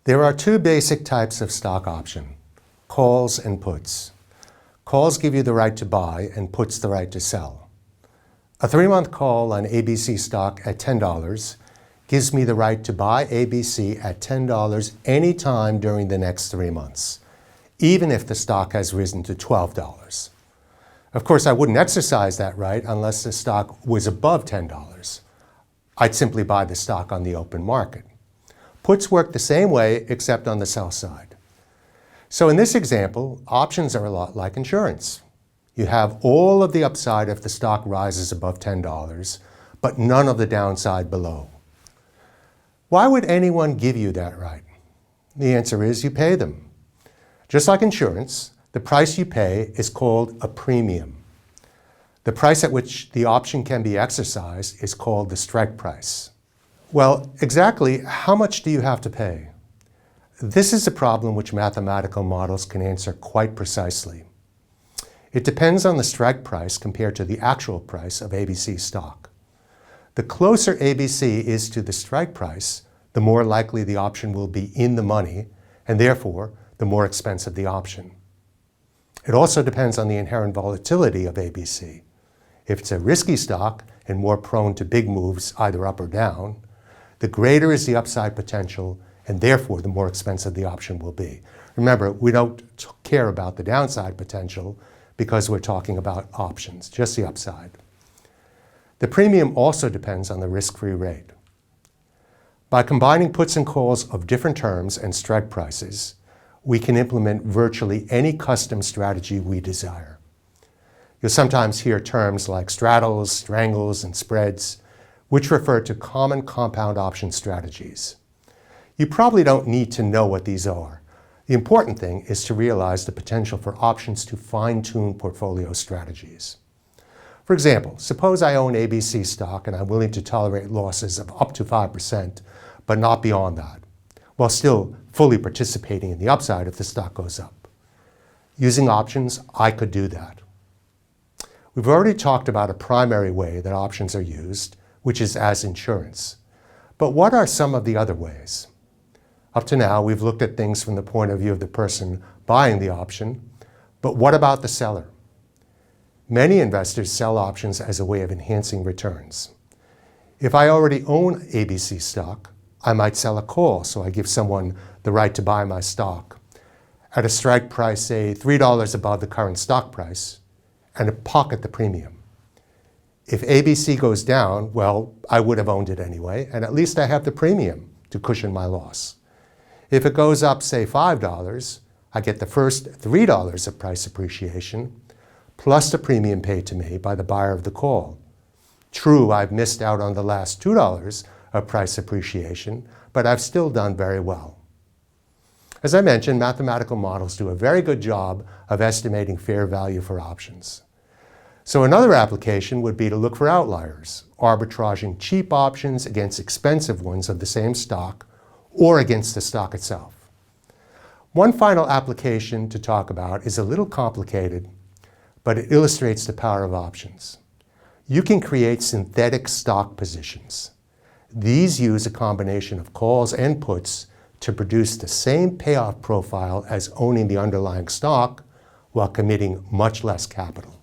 There are two basic types of stock option, calls and puts. Calls give you the right to buy and puts the right to sell. A 3-month call on ABC stock at $10 gives me the right to buy ABC at $10 anytime during the next 3 months, even if the stock has risen to $12. Of course, I wouldn't exercise that right unless the stock was above $10. I'd simply buy the stock on the open market. Puts work the same way except on the sell side. So in this example, options are a lot like insurance. You have all of the upside if the stock rises above $10, but none of the downside below. Why would anyone give you that right? The answer is you pay them. Just like insurance, the price you pay is called a premium. The price at which the option can be exercised is called the strike price. Well, exactly how much do you have to pay? This is a problem which mathematical models can answer quite precisely. It depends on the strike price compared to the actual price of ABC stock. The closer ABC is to the strike price, the more likely the option will be in the money, and therefore, the more expensive the option. It also depends on the inherent volatility of ABC. If it's a risky stock and more prone to big moves either up or down, the greater is the upside potential, and therefore the more expensive the option will be. Remember, we don't care about the downside potential because we're talking about options, just the upside. The premium also depends on the risk-free rate. By combining puts and calls of different terms and strike prices, we can implement virtually any custom strategy we desire. You'll sometimes hear terms like straddles, strangles, and spreads, which refer to common compound option strategies. You probably don't need to know what these are. The important thing is to realize the potential for options to fine-tune portfolio strategies. For example, suppose I own ABC stock and I'm willing to tolerate losses of up to 5%, but not beyond that, while still fully participating in the upside if the stock goes up. Using options, I could do that. We've already talked about a primary way that options are used, which is as insurance. But what are some of the other ways? Up to now, we've looked at things from the point of view of the person buying the option, but what about the seller? Many investors sell options as a way of enhancing returns. If I already own ABC stock, I might sell a call, so I give someone the right to buy my stock at a strike price, say $3 above the current stock price, and pocket the premium. If ABC goes down, well, I would have owned it anyway, and at least I have the premium to cushion my loss. If it goes up, say $5, I get the first $3 of price appreciation, plus the premium paid to me by the buyer of the call. True, I've missed out on the last $2 of price appreciation, but I've still done very well. As I mentioned, mathematical models do a very good job of estimating fair value for options. So another application would be to look for outliers, arbitraging cheap options against expensive ones of the same stock or against the stock itself. One final application to talk about is a little complicated, but it illustrates the power of options. You can create synthetic stock positions. These use a combination of calls and puts to produce the same payoff profile as owning the underlying stock while committing much less capital.